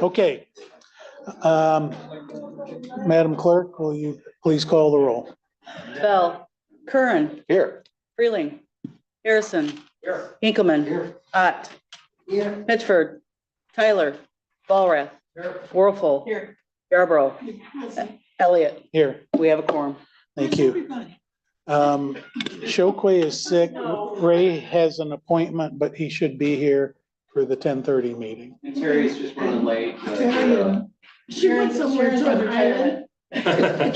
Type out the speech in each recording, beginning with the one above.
Okay. Madam Clerk, will you please call the roll? Bell, Curran, Here. Freeling, Harrison, Hinkleman, Ott, Mitchford, Tyler, Ballrath, Warfel, Yarborough, Elliott. Here. We have a quorum. Thank you. Shokwe is sick. Ray has an appointment, but he should be here for the 10:30 meeting. And Terry's just running late. She went somewhere to an island.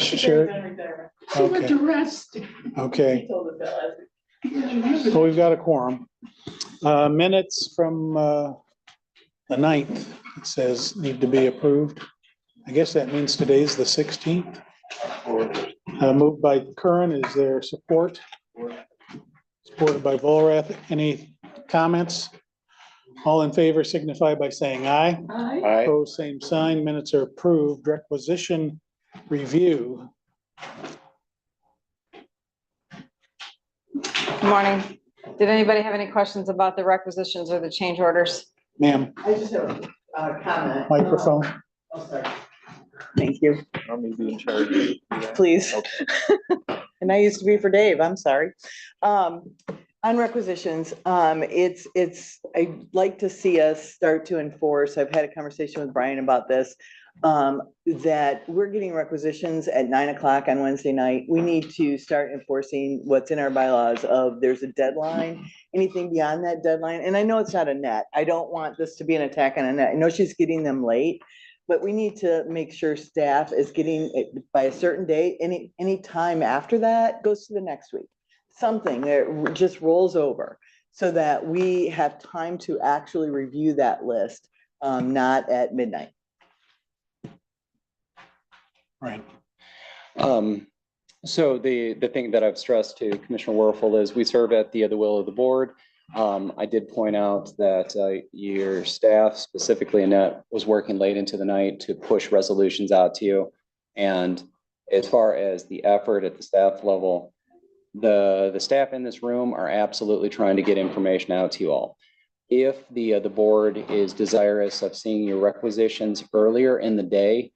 Sure. She went to rest. Okay. So we've got a quorum. Minutes from the 9th, it says need to be approved. I guess that means today's the 16th. Moved by Curran. Is there support? Supported by Volrath. Any comments? All in favor signify by saying aye. Aye. Opposed, same sign. Minutes are approved. Requisition review. Good morning. Did anybody have any questions about the requisitions or the change orders? Ma'am, I just have a comment. microphone. Oh, sorry. Thank you, I'm gonna be in charge. please. And I used to be for Dave, I'm sorry. On requisitions, I'd like to see us start to enforce, I've had a conversation with Brian about this, that we're getting requisitions at 9 o'clock on Wednesday night. We need to start enforcing what's in our bylaws of there's a deadline, anything beyond that deadline. And I know it's not a net. I don't want this to be an attack on a net. I know she's getting them late, but we need to make sure staff is getting it by a certain date. Any time after that goes to the next week. Something that just rolls over so that we have time to actually review that list, not at midnight. Right. So the thing that I've stressed to Commissioner Werfel is we serve at the will of the board. I did point out that your staff, specifically Annette, was working late into the night to push resolutions out to you. And as far as the effort at the staff level, the staff in this room are absolutely trying to get information out to you all. If the board is desirous of seeing your requisitions earlier in the day,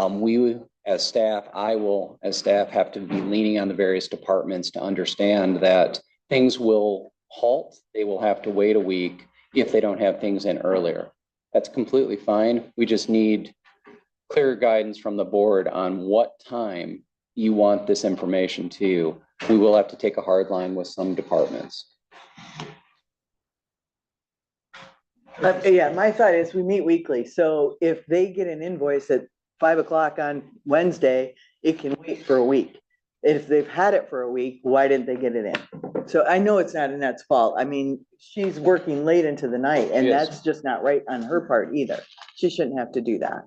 we as staff, I will as staff have to be leaning on the various departments to understand that things will halt. They will have to wait a week if they don't have things in earlier. That's completely fine. We just need clear guidance from the board on what time you want this information to you. We will have to take a hard line with some departments. Yeah, my thought is we meet weekly. So if they get an invoice at 5 o'clock on Wednesday, it can wait for a week. If they've had it for a week, why didn't they get it in? So I know it's not Annette's fault. I mean, she's working late into the night and Yes. that's just not right on her part either. She shouldn't have to do that.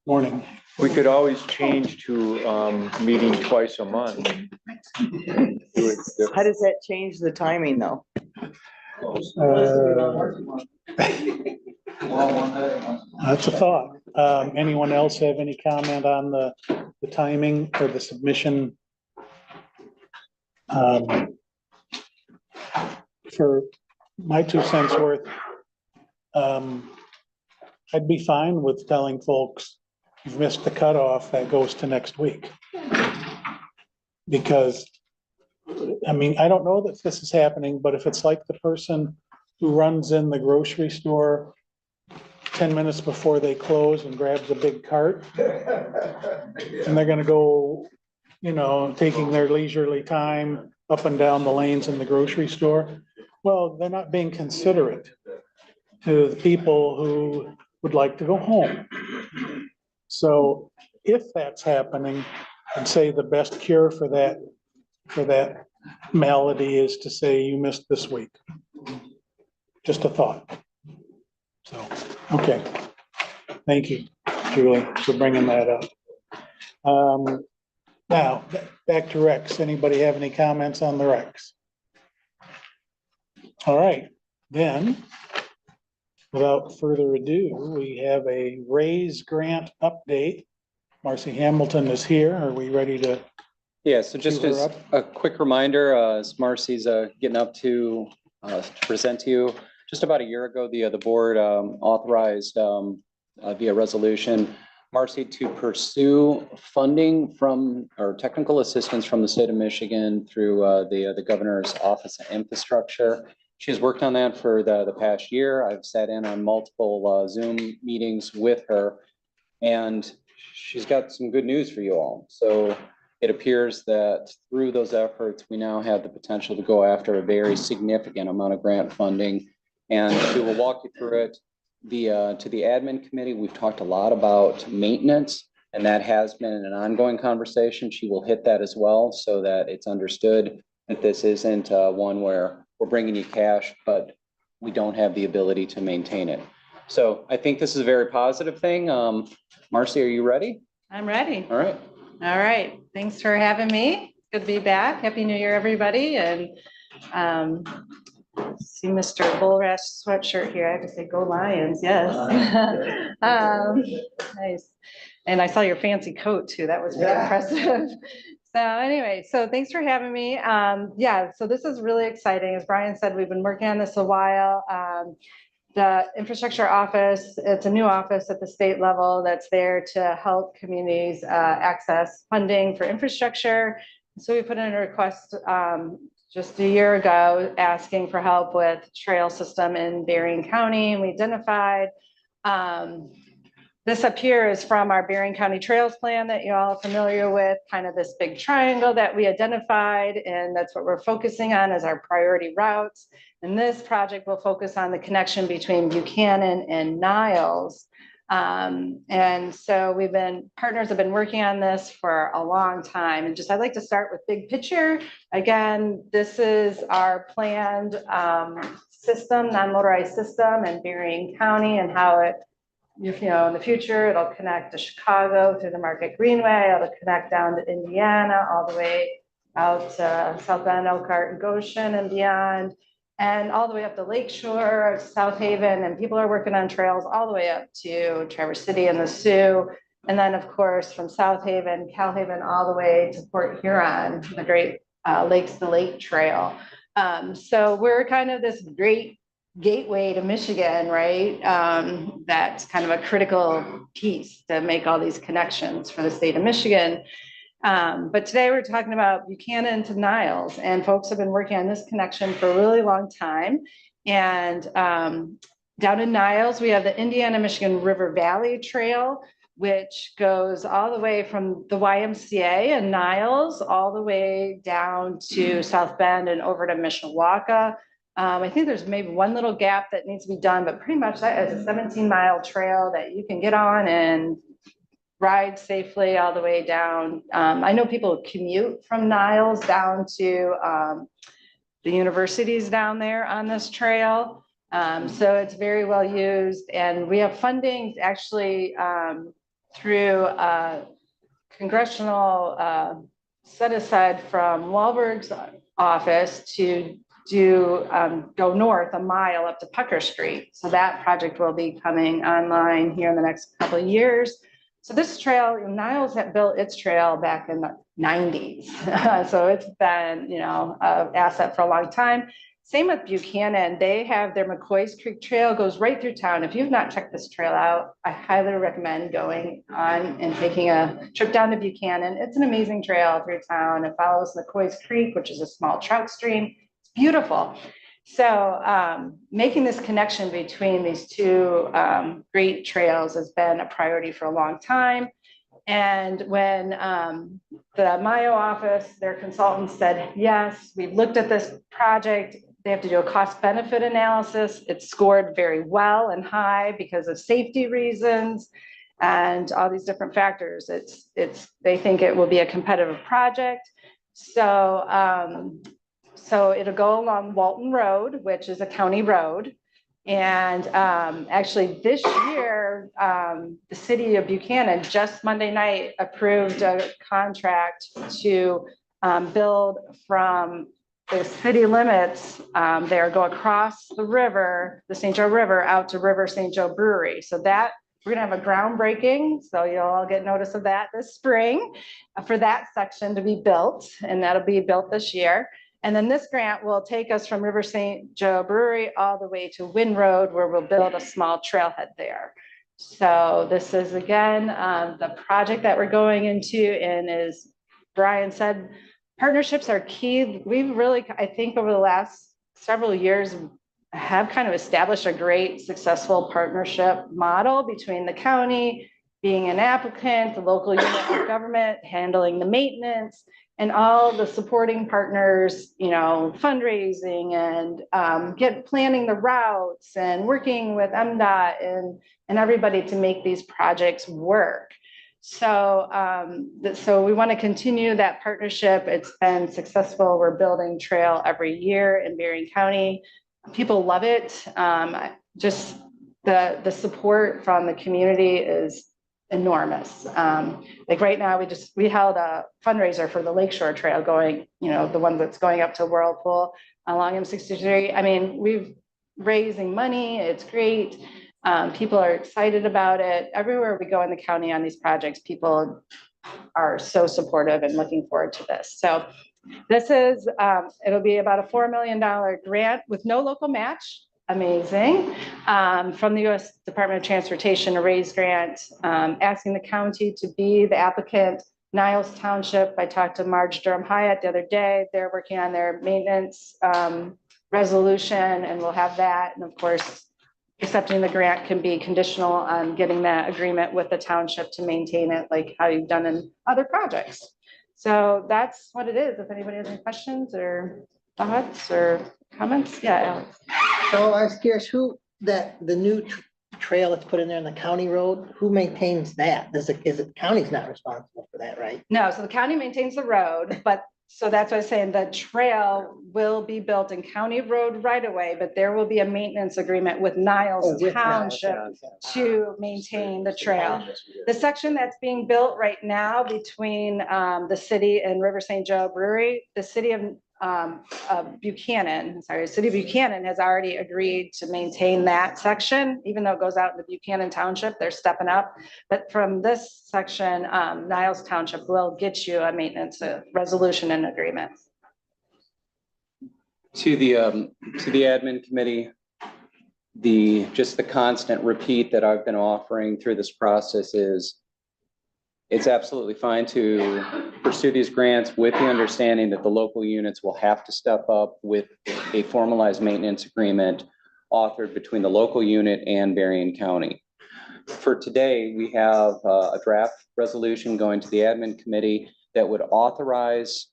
Morning. We could always change to meeting twice a month. How does that change the timing though? That's a thought. Anyone else have any comment on the timing or the submission? For my 2 cents worth, I'd be fine with telling folks you've missed the cutoff, that goes to next week. Because, I mean, I don't know that this is happening, but if it's like the person who runs in the grocery store 10 minutes before they close and grabs a big cart, and they're gonna go, you know, taking their leisurely time up and down the lanes in the grocery store, well, they're not being considerate to the people who would like to go home. So if that's happening, I'd say the best cure for that malady is to say you missed this week. Just a thought. So, okay. Thank you, Julie, for bringing that up. Now, back to Rex. Anybody have any comments on the Rex? All right, then, without further ado, we have a raise grant update. Marcy Hamilton is here. Are we ready to? Yeah, so just Cue her as up. a quick reminder, as Marcy's getting up to present to you, just about a year ago, the board authorized via resolution Marcy to pursue funding from, or technical assistance from the state of Michigan through the governor's office of infrastructure. She's worked on that for the past year. I've sat in on multiple Zoom meetings with her, and she's got some good news for you all. So it appears that through those efforts, we now have the potential to go after a very significant amount of grant funding. And she will walk you through it. To the admin committee, we've talked a lot about maintenance, and that has been an ongoing conversation. She will hit that as well so that it's understood that this isn't one where we're bringing you cash, but we don't have the ability to maintain it. So I think this is a very positive thing. Marcy, are you ready? I'm ready. All right. All right. Thanks for having me. Good to be back. Happy New Year, everybody. And see Mr. Bullrush sweatshirt here. I have to say, go Lions. Yes. Nice. And I saw your fancy coat too. That was very impressive. So anyway, so thanks for having me. Yeah, so this is really exciting. As Brian said, we've been working on this a while. The infrastructure office, it's a new office at the state level that's there to help communities access funding for infrastructure. So we put in a request just a year ago asking for help with trail system in Berrien County. And we identified this up here is from our Berrien County Trails Plan that you all are familiar with, kind of this big triangle that we identified. And that's what we're focusing on as our priority routes. And this project will focus on the connection between Buchanan and Niles. And so partners have been working on this for a long time. And I'd like to start with big picture. Again, this is our planned system, non-motorized system in Berrien County, and how it, in the future, it'll connect to Chicago through the Market Greenway. It'll connect down to Indiana, all the way out to South Bend, Elkhart, and Goshen and beyond, and all the way up to Lakeshore, South Haven, and people are working on trails all the way up to Traverse City and the Sioux. And then, of course, from South Haven, Cal Haven, all the way to Port Huron, the Great Lakes to Lake Trail. So we're kind of this great gateway to Michigan, right? That's kind of a critical piece to make all these connections for the state of Michigan. But today we're talking about Buchanan to Niles, and folks have been working on this connection for a really long time. And down in Niles, we have the Indiana-Michigan River Valley Trail, which goes all the way from the YMCA in Niles, all the way down to South Bend and over to Mishawaka. I think there's maybe one little gap that needs to be done, but pretty much that is a 17-mile trail that you can get on and ride safely all the way down. I know people commute from Niles down to the universities down there on this trail. So it's very well used, and we have funding actually through congressional set aside from Wahlberg's office to go north a mile up to Pucker Street. So that project will be coming online here in the next couple of years. So this trail, Niles had built its trail back in the 90s. So it's been, an asset for a long time. Same with Buchanan. They have their McCoy's Creek Trail, goes right through town. If you've not checked this trail out, I highly recommend going on and taking a trip down to Buchanan. It's an amazing trail through town. It follows McCoy's Creek, which is a small trout stream. It's beautiful. So making this connection between these two great trails has been a priority for a long time. And when the Mayo office, their consultant said, yes, we've looked at this project, they have to do a cost benefit analysis. It's scored very well and high because of safety reasons and all these different factors. They think it will be a competitive project. So it'll go along Walton Road, which is a county road. And actually this year, the city of Buchanan just Monday night approved a contract to build from the city limits there, go across the river, the St. Joe River, out to River St. Joe Brewery. So that we're gonna have a groundbreaking, so you'll all get notice of that this spring for that section to be built, and that'll be built this year. And then this grant will take us from River St. Joe Brewery all the way to Wynn Road, where we'll build a small trailhead there. So this is again, the project that we're going into, and as Brian said, partnerships are key. We've really, I think over the last several years, have kind of established a great successful partnership model between the county, being an applicant, the local unit of government, handling the maintenance, and all the supporting partners, you know, fundraising and planning the routes and working with MDOT and everybody to make these projects work. So, so we want to continue that partnership. It's been successful. We're building trail every year in Berrien County. People love it. Just the support from the community is enormous. Like right now, we held a fundraiser for the Lakeshore Trail going, you know, the one that's going up to Whirlpool along M63. I mean, we've raising money. It's great. People are excited about it. Everywhere we go in the county on these projects, people are so supportive and looking forward to this. So this is, it'll be about a $4 million grant with no local match. Amazing. From the US Department of Transportation, a raise grant, asking the county to be the applicant. Niles Township, I talked to Marge Durham Hyatt the other day. They're working on their maintenance resolution, and we'll have that. And of course, accepting the grant can be conditional on getting that agreement with the township to maintain it, like how you've done in other projects. So that's what it is. If anybody has any questions or thoughts or comments, yeah, Alex. So I was curious who the new trail that's put in there in the county road, who maintains that? Is it county's not responsible for that, right? No, so the county maintains the road, but so that's what I'm saying. The trail will be built in county road right away, but there will be a maintenance agreement with Niles With Township to maintain the trail. The section that's being built right now between the city and River St. Joe Brewery, the city of Buchanan has already agreed to maintain that section, even though it goes out in the Buchanan Township, they're stepping up. But from this section, Niles Township will get you a maintenance resolution and agreement. To the admin committee, just the constant repeat that I've been offering through this process is it's absolutely fine to pursue these grants with the understanding that the local units will have to step up with a formalized maintenance agreement authored between the local unit and Berrien County. For today, we have a draft resolution going to the admin committee that would authorize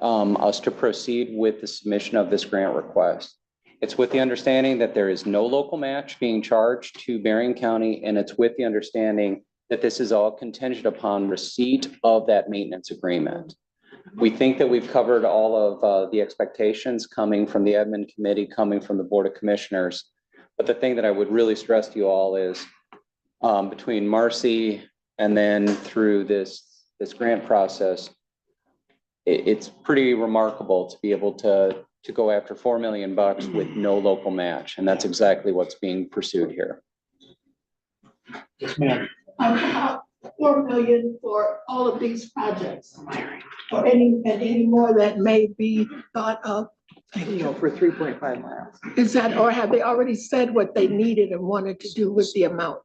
us to proceed with the submission of this grant request. It's with the understanding that there is no local match being charged to Berrien County, and it's with the understanding that this is all contingent upon receipt of that maintenance agreement. We think that we've covered all of the expectations coming from the admin committee, coming from the Board of Commissioners. But the thing that I would really stress to you all is between Marcy and then through this grant process, it's pretty remarkable to be able to go after $4 million with no local match. And that's exactly what's being pursued here. Yes, ma'am. About 4 million for all of these projects. Or any more that may be thought of. You know, for 3.5 miles. Is that, or have they already said what they needed and wanted to do with the amount?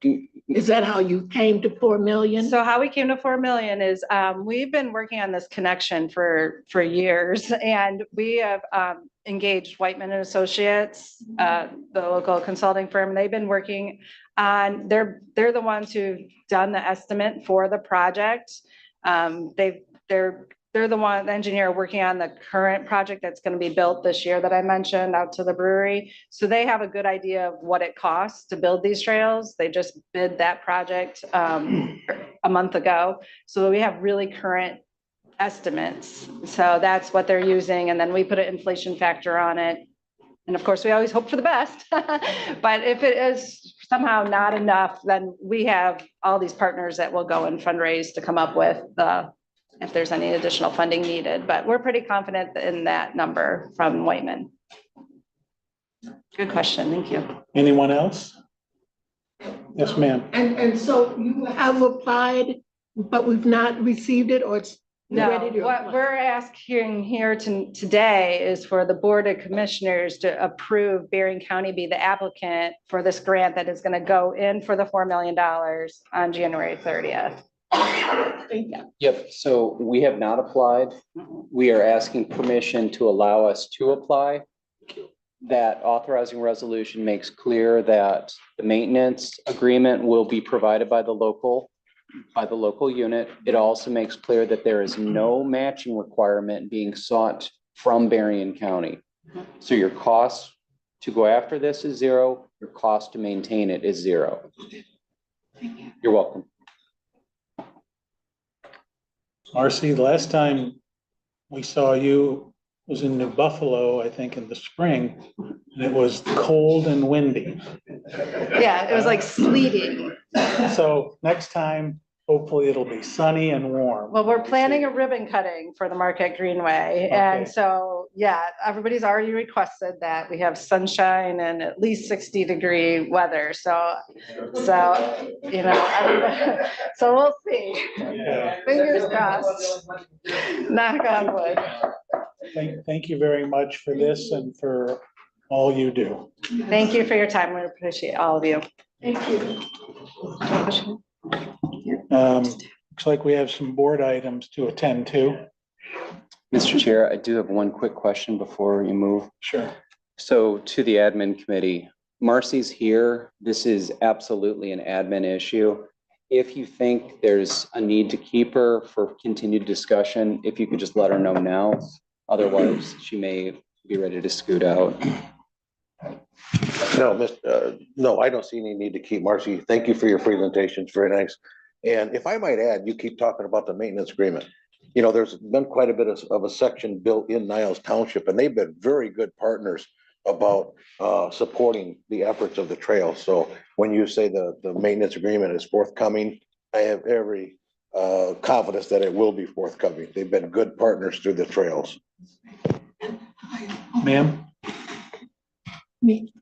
Is that how you came to 4 million? So how we came to 4 million is we've been working on this connection for years, and we have engaged Whiteman and Associates, the local consulting firm. They've been working on, they're the ones who've done the estimate for the project. They're the engineer working on the current project that's going to be built this year that I mentioned out to the brewery. So they have a good idea of what it costs to build these trails. They just bid that project a month ago. So we have really current estimates. So that's what they're using. And then we put an inflation factor on it. And of course, we always hope for the best. But if it is somehow not enough, then we have all these partners that will go and fundraise to come up with if there's any additional funding needed. But we're pretty confident in that number from Whiteman. Good question. Thank you. Anyone else? Yes, ma'am. And so you have applied, but we've not received it, or it's No, Ready to what apply. we're asking here today is for the Board of Commissioners to approve Bering County be the applicant for this grant that is going to go in for the $4 million on January 30th. Yep, so we have not applied. We are asking permission to allow us to apply. That authorizing resolution makes clear that the maintenance agreement will be provided by the local unit. It also makes clear that there is no matching requirement being sought from Berrien County. So your cost to go after this is zero, your cost to maintain it is zero. You're welcome. Marcy, the last time we saw you was in New Buffalo, I think in the spring, and it was cold and windy. Yeah, it was like sleeting. So next time, hopefully it'll be sunny and warm. Well, we're planning a ribbon cutting for the Marquette Greenway. And Okay. so, yeah, everybody's already requested that we have sunshine and at least 60-degree weather. So, you know, so we'll see. Yeah. Fingers crossed. Knock on wood. Thank you very much for this and for all you do. Thank you for your time. We appreciate all of you. Thank you. Looks like we have some board items to attend to. Mr. Chair, I do have one quick question before you move. Sure. So to the admin committee, Marcy's here. This is absolutely an admin issue. If you think there's a need to keep her for continued discussion, if you could just let her know now. Otherwise, she may be ready to scoot out. No, I don't see any need to keep. Marcy, thank you for your presentation. It's very nice. And if I might add, you keep talking about the maintenance agreement. You know, there's been quite a bit of a section built in Niles Township, and they've been very good partners about supporting the efforts of the trail. So when you say the maintenance agreement is forthcoming, I have every confidence that it will be forthcoming. They've been good partners through the trails. Ma'am?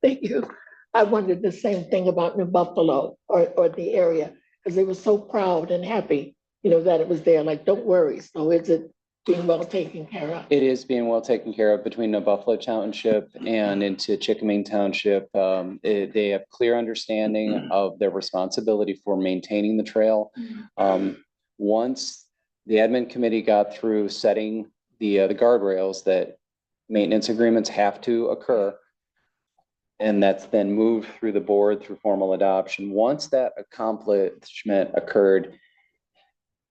Thank you. I wondered the same thing about New Buffalo or the area, because they were so proud and happy, you know, that it was there. Like, don't worry. So is it being well taken care of? It is being well taken care of between New Buffalo Township and into Chickaming Township. They have clear understanding of their responsibility for maintaining the trail. Once the admin committee got through setting the guardrails that maintenance agreements have to occur, and that's then moved through the board through formal adoption. Once that accomplishment occurred,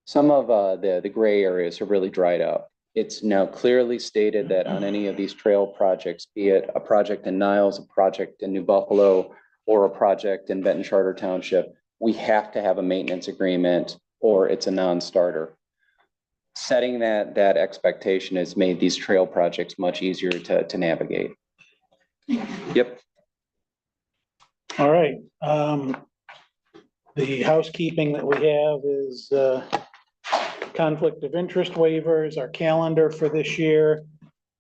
some of the gray areas have really dried up. It's now clearly stated that on any of these trail projects, be it a project in Niles, a project in New Buffalo, or a project in Benton Charter Township, we have to have a maintenance agreement or it's a non-starter. Setting that expectation has made these trail projects much easier to navigate. Yep. All right. The housekeeping that we have is conflict of interest waivers, our calendar for this year,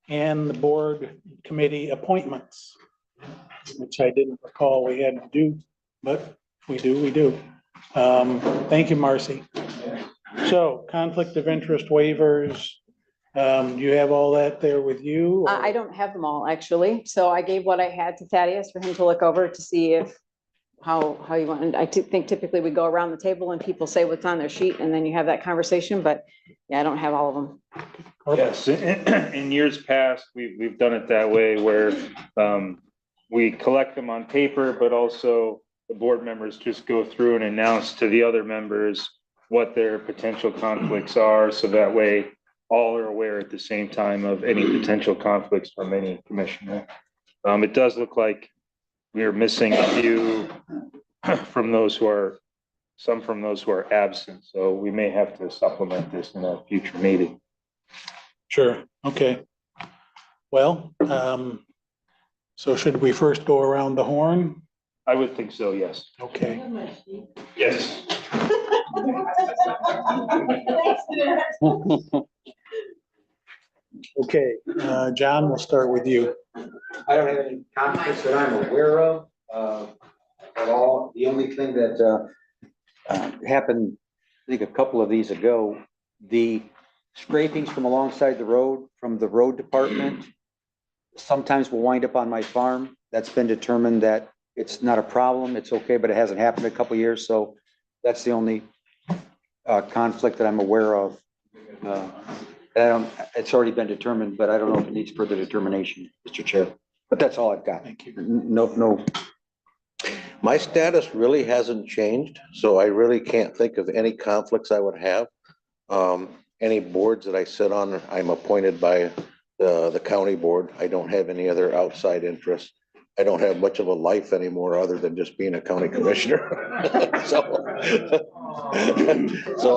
and the board committee appointments, which I didn't recall we had to do, but we do. Thank you, Marcy. So conflict of interest waivers, you have all that there with you? or- I don't have them all, actually. So I gave what I had to Thaddeus for him to look over to see if, how you want. And I think typically we go around the table and people say what's on their sheet and then you have that conversation, but yeah, I don't have all of them. Yes, in years past, we've done it that way where we collect them on paper, but also the board members just go through and announce to the other members what their potential conflicts are. So that way all are aware at the same time of any potential conflicts from any commissioner. It does look like we are missing a few from those who are absent. So we may have to supplement this in a future meeting. Sure, okay. Well, so should we first go around the horn? I would think so, yes. Okay. Yes. Okay, John, we'll start with you. I don't have any conflicts that I'm aware of at all. The only thing that happened, I think a couple of these ago, the scrapings from alongside the road, from the road department. Sometimes will wind up on my farm. That's been determined that it's not a problem, it's okay, but it hasn't happened in a couple of years, so that's the only conflict that I'm aware of. It's already been determined, but I don't know if it needs further determination, Mr. Chair. But that's all I've got. Thank you. No. My status really hasn't changed, so I really can't think of any conflicts I would have. Any boards that I sit on, I'm appointed by the county board. I don't have any other outside interests. I don't have much of a life anymore other than just being a county commissioner. So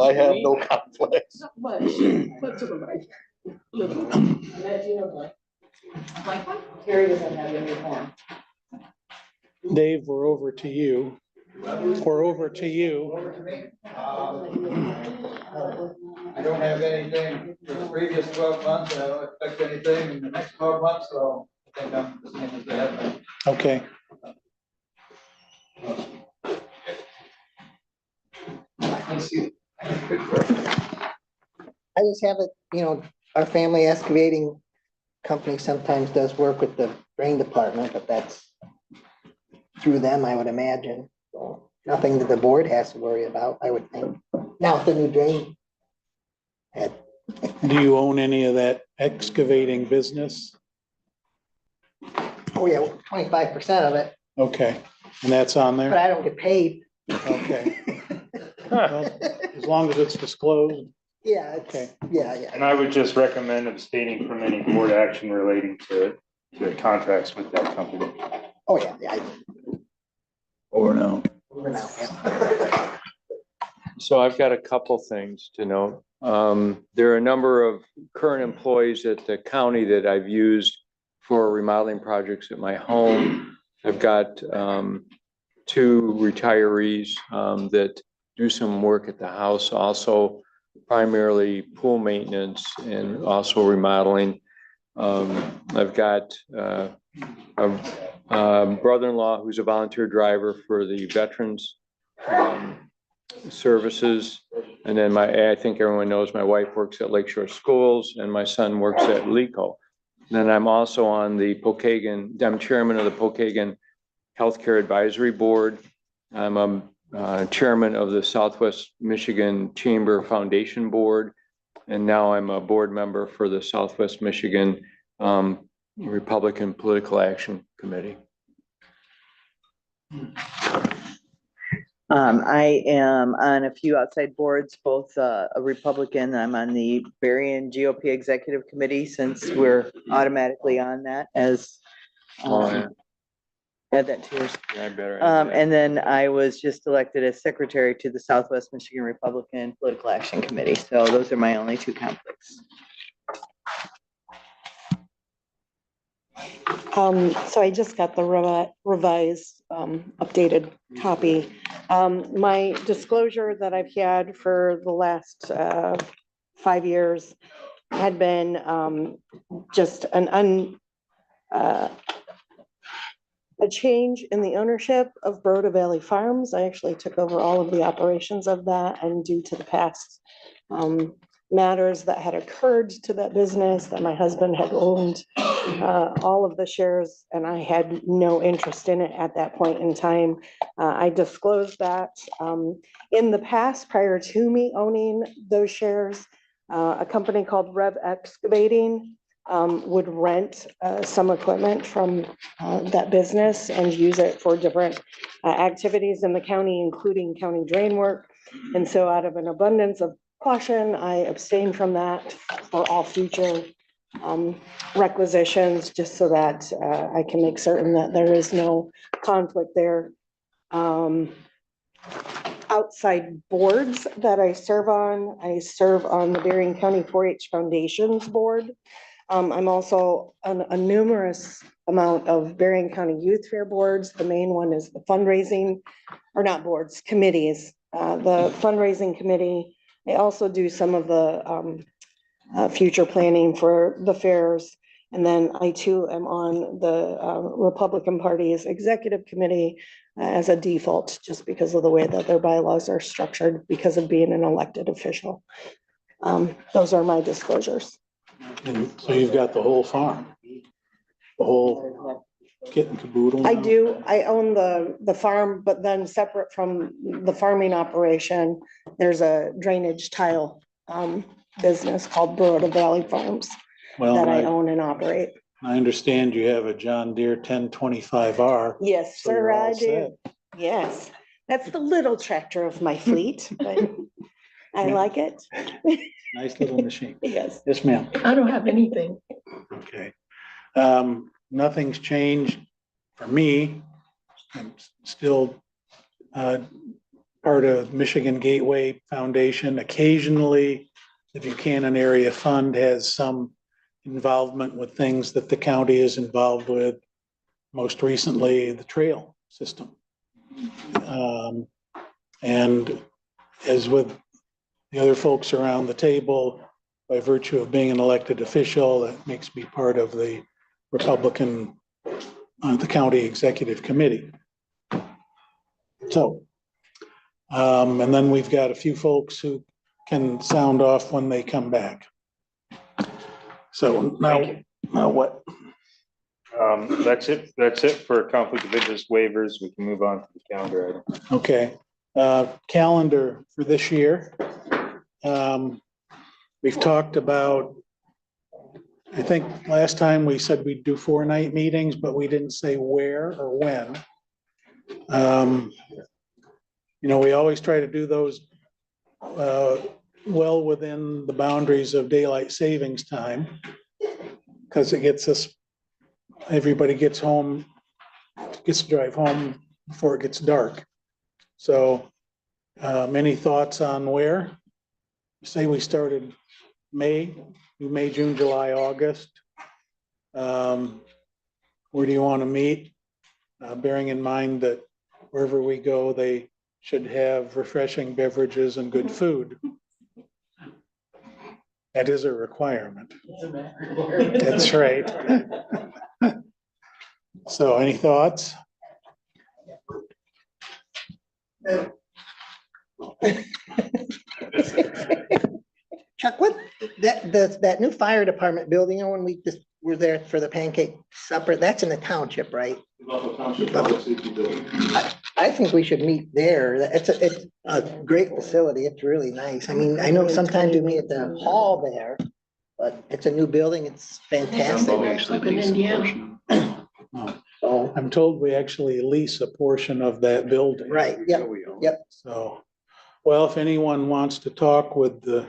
I have no conflicts. Terry doesn't have any form. Dave, we're over to you. We're over to you. I don't have anything for the previous 12 months, and I don't expect anything in the next 12 months, so I think I'm the same as that. Okay. I just have it, our family excavating company sometimes does work with the drain department, but that's through them, I would imagine. So nothing that the board has to worry about, I would think. Now with the new drain. head. Do you own any of that excavating business? Oh, yeah, 25% of it, Okay, and that's on but there? I don't get paid. Okay. Well, as long as it's disclosed. Yeah, Okay. yeah. And I would just recommend abstaining from any board action relating to contracts with that company. Oh, yeah. Over now. Over now, yeah. So I've got a couple things to note. There are a number of current employees at the county that I've used for remodeling projects at my home. I've got two retirees that do some work at the house, also primarily pool maintenance and also remodeling. I've got a brother-in-law who's a volunteer driver for the Veterans Services. And then I think everyone knows my wife works at Lakeshore Schools and my son works at LECO. Then I'm also on the I'm chairman of the Pokagon Healthcare Advisory Board. I'm a chairman of the Southwest Michigan Chamber Foundation Board. And now I'm a board member for the Southwest Michigan Republican Political Action Committee. I am on a few outside boards, both a Republican. I'm on the Berrien GOP Executive Committee since we're automatically on that as. Add that to yours. Yeah, I better. And then I was just elected as secretary to the Southwest Michigan Republican Political Action Committee. So those are my only two conflicts. So I just got the revised, updated copy. My disclosure that I've had for the last 5 years had been just a change in the ownership of Broda Valley Farms. I actually took over all of the operations of that, and due to the past matters that had occurred to that business, that my husband had owned all of the shares and I had no interest in it at that point in time. I disclosed that in the past, prior to me owning those shares, a company called Rev Excavating would rent some equipment from that business and use it for different activities in the county, including county drain work. And so out of an abundance of caution, I abstain from that for all future requisitions, just so that I can make certain that there is no conflict there. Outside boards that I serve on the Berrien County 4-H Foundations Board. I'm also on a numerous amount of Berrien County Youth Fair boards. The main one is the fundraising, or not boards, committees, the fundraising committee. I also do some of the future planning for the fairs. And then I too am on the Republican Party's executive committee as a default, just because of the way that their bylaws are structured because of being an elected official. Those are my disclosures. And so you've got the whole farm, the whole kit and caboodle. I now? do, I own the farm, but then separate from the farming operation, there's a drainage tile business called Baroda Valley Farms Well, that I own and operate. I understand you have a John Deere 1025R. Yes, So you're sir, all I do. set. Yes, that's the little tractor of my fleet, but I like it. Nice little machine. Yes. Yes, ma'am. I don't have anything. Okay. Nothing's changed for me. I'm still part of Michigan Gateway Foundation. Occasionally, the Buchanan Area Fund has some involvement with things that the county is involved with. Most recently, the trail system. And as with the other folks around the table, by virtue of being an elected official, that makes me part of the Republican, the county executive committee. So, and then we've got a few folks who can sound off when they come back. So now what? That's it for conflict of interest waivers. We can move on to the calendar item. Okay, calendar for this year. We've talked about, I think last time we said we'd do 4-night meetings, but we didn't say where or when. You know, we always try to do those well within the boundaries of daylight savings time, because it gets us, everybody gets home, gets to drive home before it gets dark. So any thoughts on where? Say we started May, June, July, August. Where do you want to meet? Bearing in mind that wherever we go, they should have refreshing beverages and good food. That is a requirement. That's right. So any thoughts? Chuck, what, that new fire department building, you know, when we just were there for the pancake supper, that's in the township, right? I think we should meet there. It's a great facility. It's really nice. I mean, I know sometimes we meet at the hall there, but it's a new building. It's fantastic. Up in Indiana. So, I'm told we actually lease a portion of that building. right, yep, yep. So, well, if anyone wants to talk with the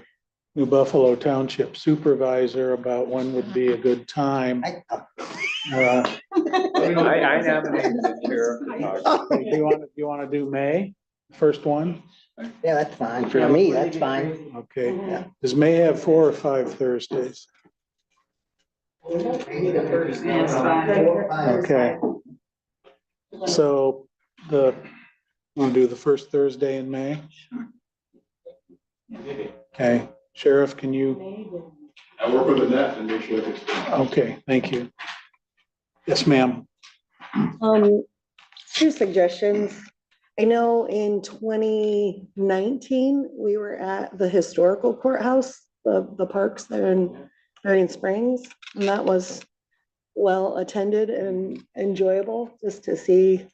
New Buffalo Township Supervisor about when would be a good time. I nominate the chair. Do you want to do May, first one? Yeah, that's fine. For me, that's fine. Okay. Yeah. Does May have 4 or 5 Thursdays? Okay. So want to do the first Thursday in May? Okay. Sheriff, can you? I work with that and make sure it's. Okay, thank you. Yes, ma'am. 2 suggestions. I know in 2019, we were at the historical courthouse, the parks there in Marion Springs, and that was well attended and enjoyable, just to see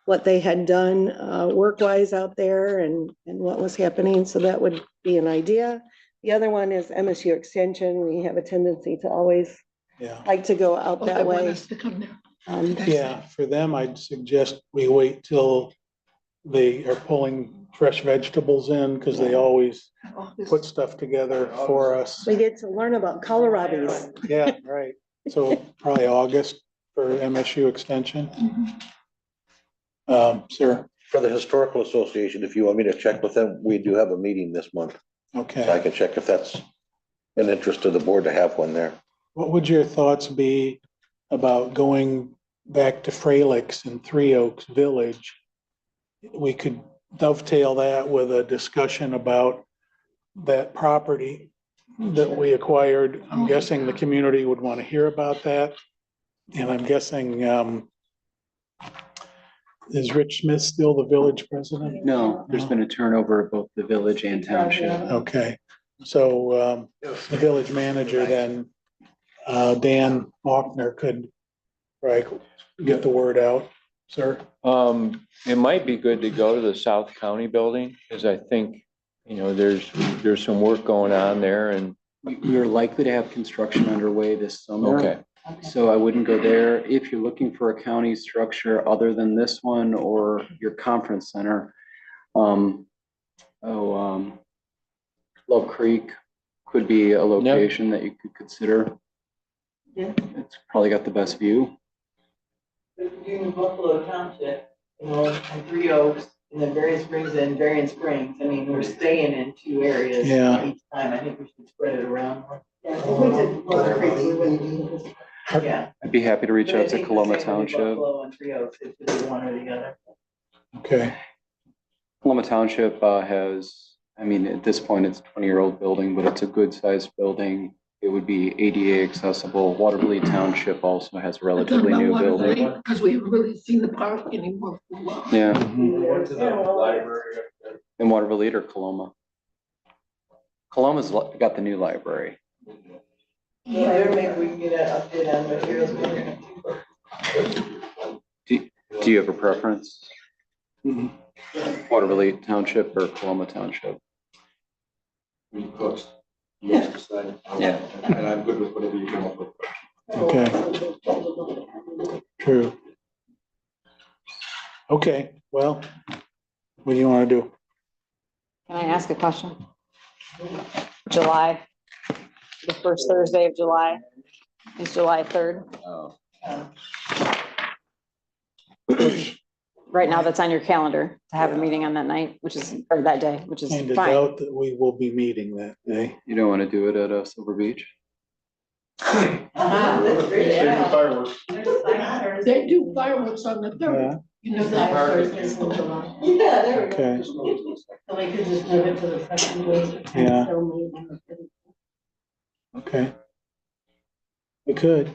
what they had done work-wise out there and what was happening. So that would be an idea. The other one is MSU Extension. We have a tendency to always like to go out that way. Yeah, for them, I'd suggest we wait till they are pulling fresh vegetables in, because they always put stuff together for us. We get to learn about kohlrabies. Yeah, right. So probably August for MSU Extension. Sir. For the Historical Association, if you want me to check with them, we do have a meeting this month. Okay. So I can check if that's an interest of the board to have one there. What would your thoughts be about going back to Fralix in Three Oaks Village? We could dovetail that with a discussion about that property that we acquired. I'm guessing the community would want to hear about that. And I'm guessing, is Rich Smith still the village president? No, there's been a turnover of both the village and township. Okay, So, the village manager then, Dan Faulkner could, right, get the word out, sir. It might be good to go to the South County building, because I think, there's some work going on there and. We're likely to have construction underway this summer. Okay. So I wouldn't go there. If you're looking for a county structure other than this one or your conference center, Love Creek could be a location that you could consider. Yeah. It's probably got the best view. Union Buffalo Township, and Three Oaks, and then Berrien Springs and Berrien Springs. I mean, we're staying in two areas Yeah. each time. I think we should spread it around. Yeah. I'd be happy to reach But I out to think the Coloma same with Township. Buffalo and Three Oaks, it should be one or the other. Okay, Coloma Township has, at this point, it's a 20-year-old building, but it's a good sized building. It would be ADA accessible. Waterville Township also has a relatively new building. Because we haven't really seen the park anymore for a while. Yeah, Went to the library. in Waterville or Coloma. Coloma's got the new library. Yeah, maybe we can get an update on materials. Do you have a preference? Waterville Township or Coloma Township? Cooks. Yeah. Yeah. And I'm good with whatever you come up with. okay. True. Okay, well, what do you want to do? Can I ask a question? July, the first Thursday of July is July 3rd. Oh. Right now, that's on your calendar to have a meeting on that night, or that day, which is Kind of fine. doubt that we will be meeting that day. You don't want to do it at Silver Beach? That's great. Yeah. Fireworks. They do fireworks on the Yeah, third. You know that. Yeah, there we go. okay, So we could just move it to the second week. and Yeah. still meet on the 31st. okay. We could.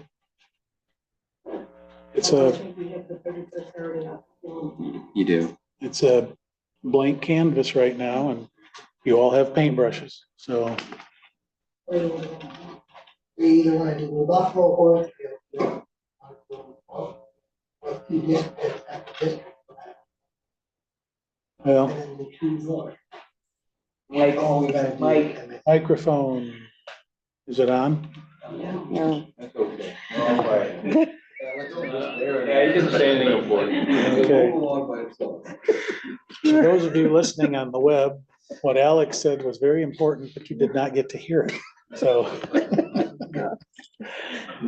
It's I a, think we have the 31st already up. You do. it's a blank canvas right now and you all have paintbrushes, so. We either want to do New Buffalo or. Well, Mike. microphone, is it on? Yeah. That's okay. Yeah, he doesn't say anything important. Okay. Move along by itself. For those of you listening on the web, what Alex said was very important, but you did not get to hear it, so.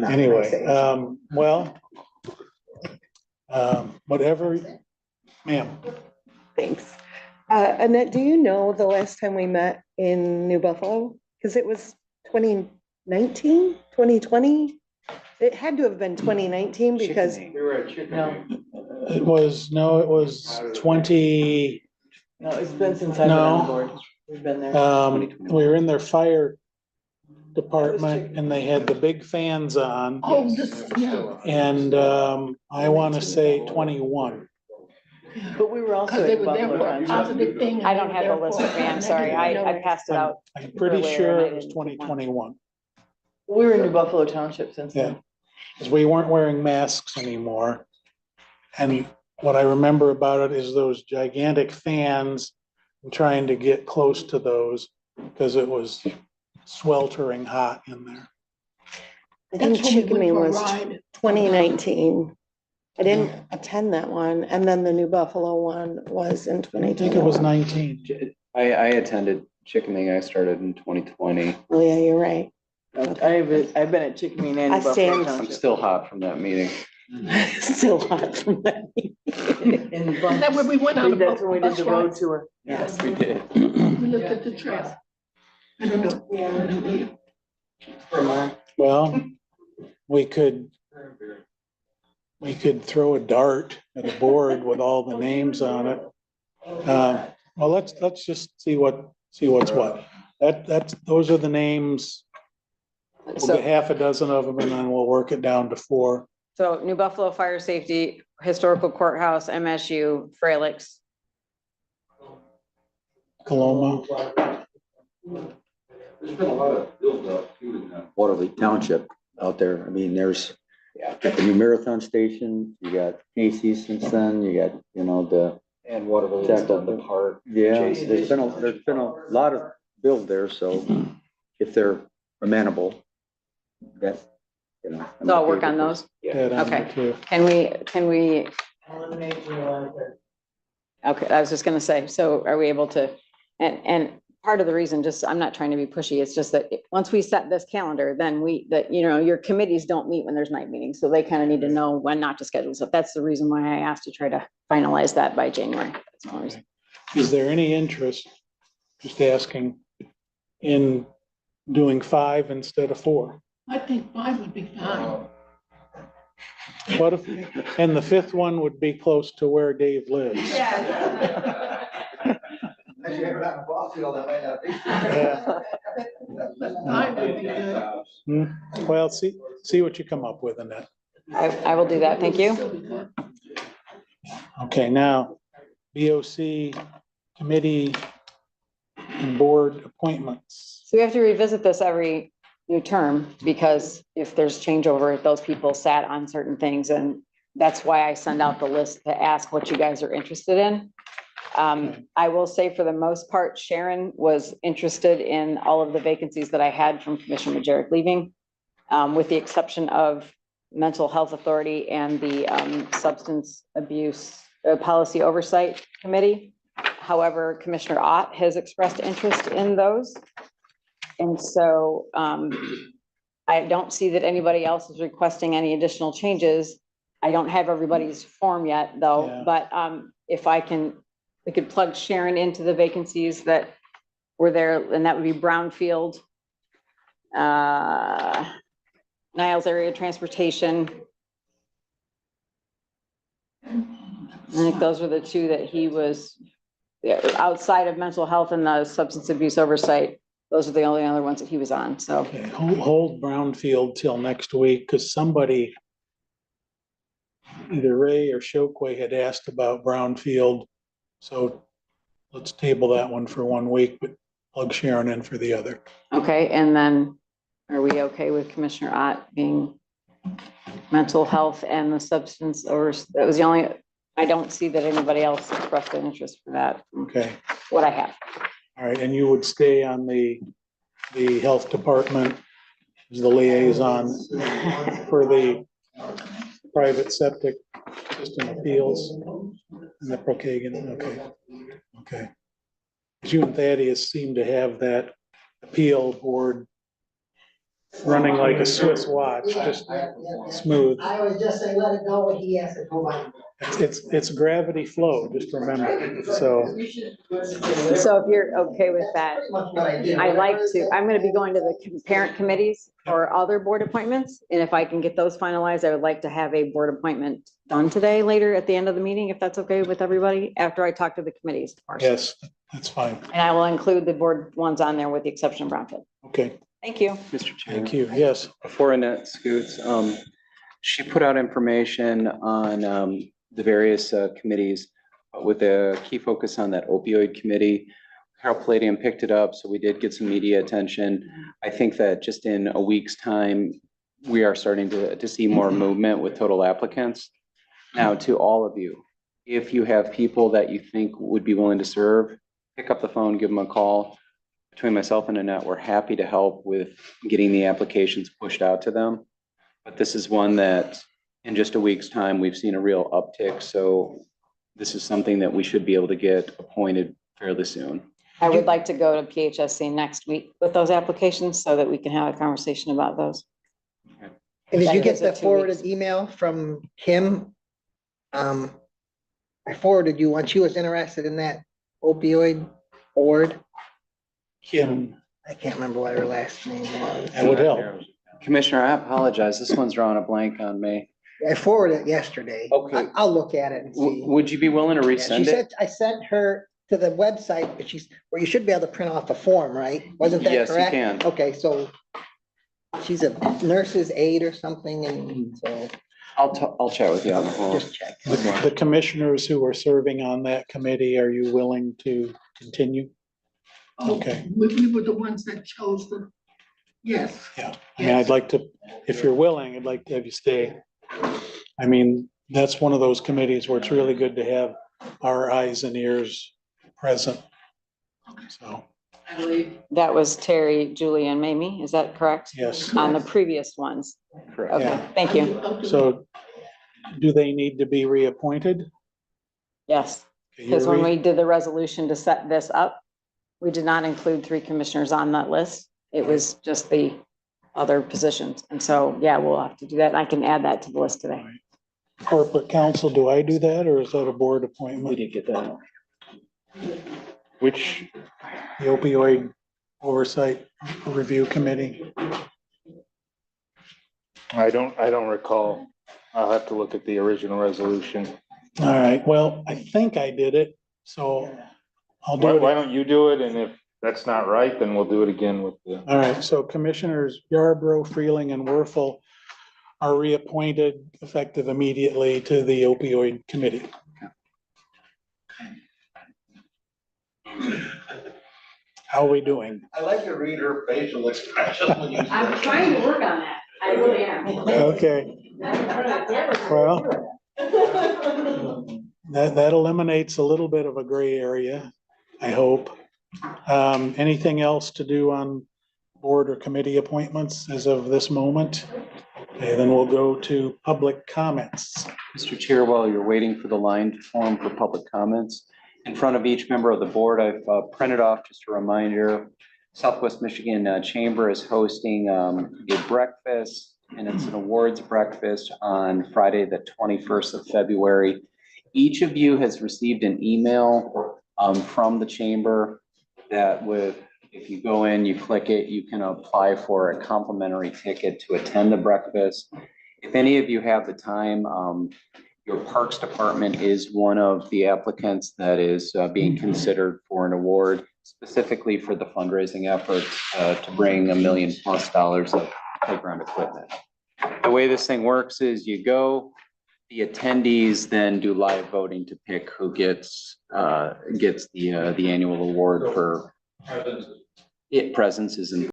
Anyway, whatever, ma'am. Thanks. Annette, do you know the last time we met in New Buffalo? Because it was 2019, 2020? It had to have been 2019 because, We were at Chicken. It was 20, No, it's been since I've been on the board. We've been there. we were in their fire department and they had the big fans on. Oh, this, yeah. And, I want to say 21. But we were also Because they at were there Buffalo for a Township. positive thing. and I they don't were have there the list for with me, I'm a sorry, negative I note. passed it out. I'm pretty earlier sure and I it was didn't- 2021. We were in New Buffalo Township since Yeah, then. because we weren't wearing masks anymore. And what I remember about it is those gigantic fans, and trying to get close to those because it was sweltering hot in there. I think That's when we went Chickaming for a was ride. 2019. I didn't attend that one. And then the New Buffalo one was in I 2020. think it was 19. I attended Chickaming. I started in 2020. Oh, yeah, you're right. I've been at Chickaming and I New Buffalo stand- I'm Township. still hot from that meeting. Still hot from that. In the Is that where we went on the That's when we did bus the ride? road tour. Yes, we did. We looked at the trail. I don't know. Vermont. Well, we could throw a dart at a board with all the names on it. Well, let's just see what's what. Those are the names. We'll get So, half a dozen of them and then we'll work it down to 4. so New Buffalo Fire Safety, Historical Courthouse, MSU, Fralix. Coloma. There's been a lot of build-up too in that. Waterloo Township out there. I mean, there's got the new marathon station, you got Casey's since then, you got, you know, the. And Waterloo Jack has done the London. park. Yeah, adjacent. there's been a lot of build there, so if they're amenable, that, you know. I'm So I'll okay work on with those. That on there Okay. too. Can we, okay, I was just gonna say, so are we able to, and part of the reason, just, I'm not trying to be pushy, it's just that once we set this calendar, then you know, your committees don't meet when there's night meetings, so they kind of need to know when not to schedule. So that's the reason why I asked to try to finalize that by January. That's the only reason. Is there any interest, just asking, in doing 5 instead of 4? I think 5 would be fine. What if, and the 5th one would be close to where Dave lives? Unless you ever have a ball field, that might not be. Yeah. 5 would be good. Well, see what you come up with in that. I will do that. Thank you. Okay, now, BOC committee and board appointments. So we have to revisit this every new term, because if there's changeover, those people sat on certain things, and that's why I send out the list to ask what you guys are interested in. I will say for the most part, Sharon was interested in all of the vacancies that I had from Commissioner Majerick leaving, with the exception of Mental Health Authority and the Substance Abuse Policy Oversight Committee. However, Commissioner Ott has expressed interest in those. And so I don't see that anybody else is requesting any additional changes. I don't have everybody's form yet, though, Yeah. but if we could plug Sharon into the vacancies that were there, and that would be Brownfield, Niles Area Transportation. I think those were the two that he was, outside of mental health and the substance abuse oversight. Those are the only other ones that he was on, so. Okay, hold Brownfield till next week, because somebody, either Ray or Shokwe, had asked about Brownfield. So let's table that one for 1 week, but plug Sharon in for the other. Okay, and then are we okay with Commissioner Ott being mental health and the substance, or that was the only, I don't see that anybody else expressed an interest for that, Okay, what I have. all right, and you would stay on the health department as the liaison for the private septic system appeals and the Brookhaven, okay, okay. You and Thaddeus seem to have that appeal board running like a Swiss watch, just smooth. I always just say, let it go when he has to go by. It's gravity flow, just remember, so. So if you're okay with that, I'd like to, I'm gonna be going to the parent committees for other board appointments. And if I can get those finalized, I would like to have a board appointment done today, later at the end of the meeting, if that's okay with everybody, after I talk to the committees. of course. Yes, that's fine. And I will include the board ones on there with the exception of Brownfield. Okay, Thank you. Mr. Chairman. thank you. Yes, Before Annette scoots, she put out information on the various committees with a key focus on that opioid committee. Carol Palladium picked it up, so we did get some media attention. I think that just in a week's time, we are starting to see more movement with total applicants. Now, to all of you, if you have people that you think would be willing to serve, pick up the phone, give them a call. Between myself and Annette, we're happy to help with getting the applications pushed out to them. But this is one that in just a week's time, we've seen a real uptick. So this is something that we should be able to get appointed fairly soon. I would like to go to PHSC next week with those applications so that we can have a conversation about those. And did you That get is the a 2 forwarded weeks. email from Kim? I forwarded you one. She was interested in that opioid board. Kim, I can't remember what her last name was. that would help. Commissioner, I apologize. This one's drawing a blank on me. I forwarded it yesterday. Okay. I'll look at it and see. Would you be willing to Yeah, she resend it? said, I sent her to the website, but where you should be able to print off a form, right? Wasn't that Yes, you correct? can. Okay, so she's a nurse's aide or something, and so I'll chat with you on the phone. just check. The commissioners who are serving on that committee, are you willing to continue? Okay. We were the ones that chose the, yes. Yeah, I mean, I'd like to, if you're willing, I'd like to have you stay. I mean, that's one of those committees where it's really good to have our eyes and ears present. So, I believe that was Terry, Julie, and Mamie. Is that correct? yes. On the previous ones. Correct. Okay, Yeah. thank you. So do they need to be reappointed? Yes, Okay, because you're when re- we did the resolution to set this up, we did not include 3 commissioners on that list. It was just the other positions. And so, yeah, we'll have to do that. I can add that to the list today. Corporate counsel, do I do that or is that a board We appointment? didn't get that. Which, The opioid oversight review committee? I don't recall. I'll have to look at the original resolution. All right, well, I think I did it, so I'll do Why it. don't you do it? And if that's not right, then we'll do it again with the. All right, so Commissioners Yarborough, Freeling, and Werfel are reappointed effective immediately to the opioid committee. How are we doing? I like to read her facial expression when you. I'm trying to work on that. I really am. Okay, well, that eliminates a little bit of a gray area, I hope. Anything else to do on board or committee appointments as of this moment? Okay, then we'll go to public comments. Mr. Chair, while you're waiting for the line to form for public comments, in front of each member of the board, I've printed off just a reminder. Southwest Michigan Chamber is hosting a breakfast, and it's an awards breakfast on Friday, the 21st of February. Each of you has received an email from the chamber that if you go in, you click it, you can apply for a complimentary ticket to attend the breakfast. If any of you have the time, your Parks Department is one of the applicants that is being considered for an award, specifically for the fundraising effort to bring $1 million+ of playground equipment. The way this thing works is you go, the attendees then do live voting to pick who gets the annual award for presence is in